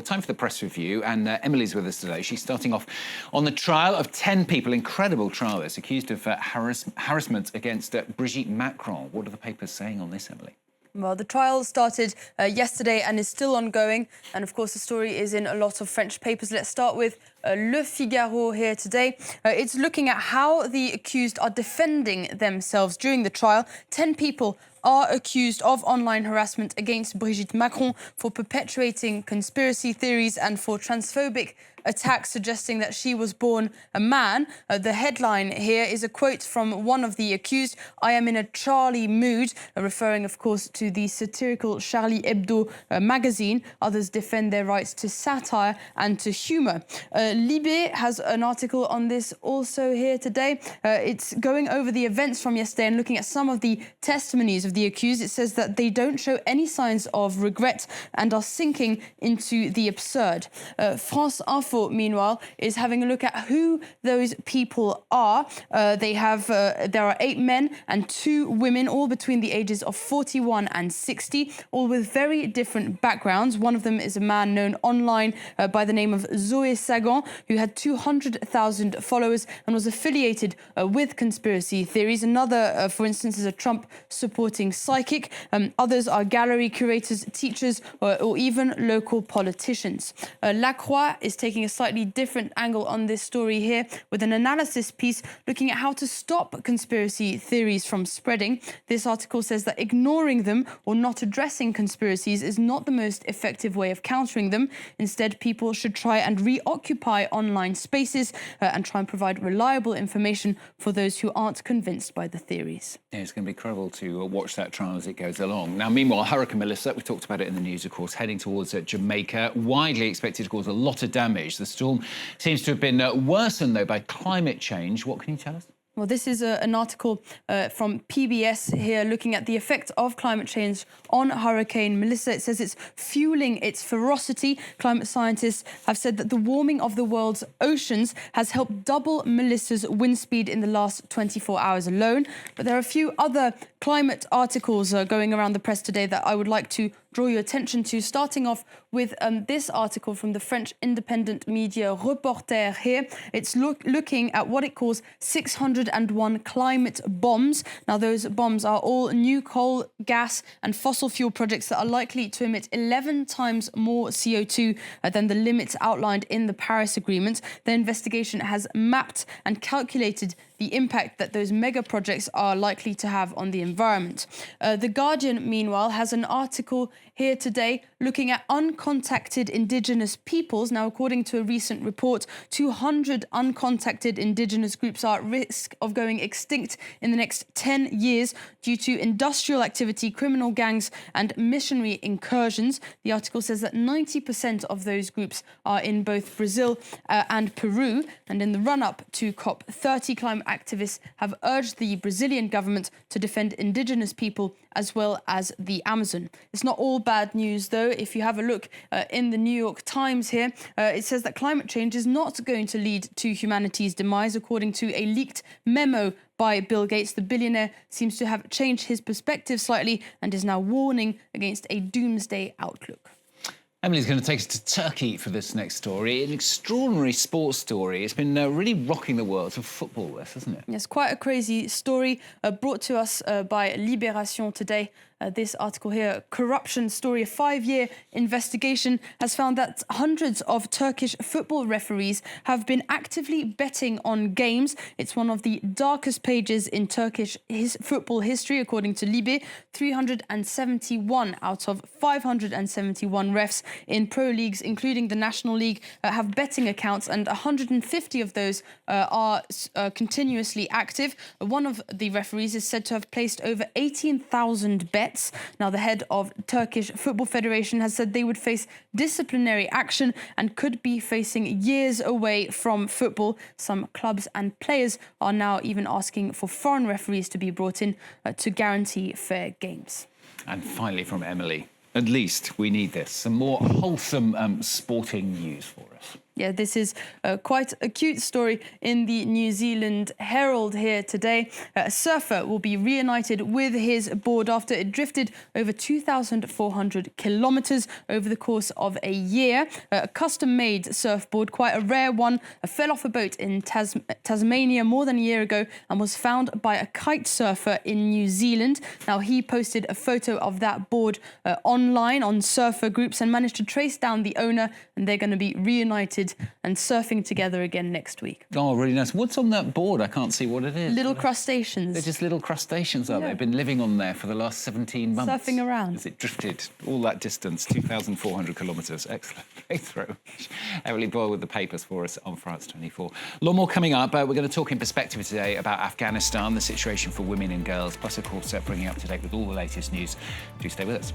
time for the press review, and Emily's with us today. She's starting off on the trial of 10 people, incredible trial this, accused of harassment against Brigitte Macron. What are the papers saying on this, Emily? Well, the trial started yesterday and is still ongoing. And of course, the story is in a lot of French papers. Let's start with Le Figaro here today. It's looking at how the accused are defending themselves during the trial. 10 people are accused of online harassment against Brigitte Macron for perpetuating conspiracy theories and for transphobic attacks suggesting that she was born a man. The headline here is a quote from one of the accused: "I am in a Charlie mood," referring, of course, to the satirical Charlie Hebdo magazine. Others defend their rights to satire and to humour. Libé has an article on this also here today. It's going over the events from yesterday and looking at some of the testimonies of the accused. It says that they don't show any signs of regret and are sinking into the absurd. France Info, meanwhile, is having a look at who those people are. There are 8 men and 2 women, all between the ages of 41 and 60, all with very different backgrounds. One of them is a man known online by the name of Zoé Sagan, who had 200,000 followers and was affiliated with conspiracy theories. Another, for instance, is a Trump-supporting psychic. Others are gallery curators, teachers, or even local politicians. La Croix is taking a slightly different angle on this story here with an analysis piece looking at how to stop conspiracy theories from spreading. This article says that ignoring them or not addressing conspiracies is not the most effective way of countering them. Instead, people should try and reoccupy online spaces and try and provide reliable information for those who aren't convinced by the theories. Yeah, it's going to be incredible to watch that trial as it goes along. Now, meanwhile, Hurricane Melissa, we talked about it in the news, of course, heading towards Jamaica, widely expected to cause a lot of damage. The storm seems to have been worsened, though, by climate change. What can you tell us? Well, this is an article from PBS here looking at the effect of climate change on Hurricane Melissa. It says it's fueling its ferocity. Climate scientists have said that the warming of the world's oceans has helped double Melissa's wind speed in the last 24 hours alone. But there are a few other climate articles going around the press today that I would like to draw your attention to, starting off with this article from the French independent media Reporter here. It's looking at what it calls 601 climate bombs. Now, those bombs are all new coal, gas and fossil fuel projects that are likely to emit 11 times more CO2 than the limits outlined in the Paris Agreement. The investigation has mapped and calculated the impact that those mega projects are likely to have on the environment. The Guardian, meanwhile, has an article here today looking at uncontacted indigenous peoples. Now, according to a recent report, 200 uncontacted indigenous groups are at risk of going extinct in the next 10 years due to industrial activity, criminal gangs and missionary incursions. The article says that 90% of those groups are in both Brazil and Peru. And in the run-up to COP30, climate activists have urged the Brazilian government to defend indigenous people as well as the Amazon. It's not all bad news, though. If you have a look in the New York Times here, it says that climate change is not going to lead to humanity's demise. According to a leaked memo by Bill Gates, the billionaire seems to have changed his perspective slightly and is now warning against a doomsday outlook. Emily's going to take us to Turkey for this next story. An extraordinary sports story. It's been really rocking the world of football, this, hasn't it? Yes, quite a crazy story brought to us by Libération today. This article here, corruption story, a 5-year investigation has found that hundreds of Turkish football referees have been actively betting on games. It's one of the darkest pages in Turkish football history, according to Libé. 371 out of 571 refs in pro leagues, including the National League, have betting accounts, and 150 of those are continuously active. One of the referees is said to have placed over 18,000 bets. Now, the head of Turkish Football Federation has said they would face disciplinary action and could be facing years away from football. Some clubs and players are now even asking for foreign referees to be brought in to guarantee fair games. And finally, from Emily, at least we need this, some more wholesome sporting news for us. Yeah, this is quite a cute story in the New Zealand Herald here today. A surfer will be reunited with his board after it drifted over 2,400 kilometres over the course of a year. A custom-made surfboard, quite a rare one, fell off a boat in Tasmania more than a year ago and was found by a kite surfer in New Zealand. Now, he posted a photo of that board online on surfer groups and managed to trace down the owner, and they're going to be reunited and surfing together again next week. Oh, really nice. What's on that board? I can't see what it is. Little crustaceans. They're just little crustaceans, aren't they? They've been living on there for the last 17 months. Surfing around. As it drifted all that distance, 2,400 kilometres. Excellent. Great throw. Emily Boyle with the papers for us on France 24. A lot more coming up. We're going to talk in perspective today about Afghanistan, the situation for women and girls, plus, of course, bringing you up to date with all the latest news. Do stay with us.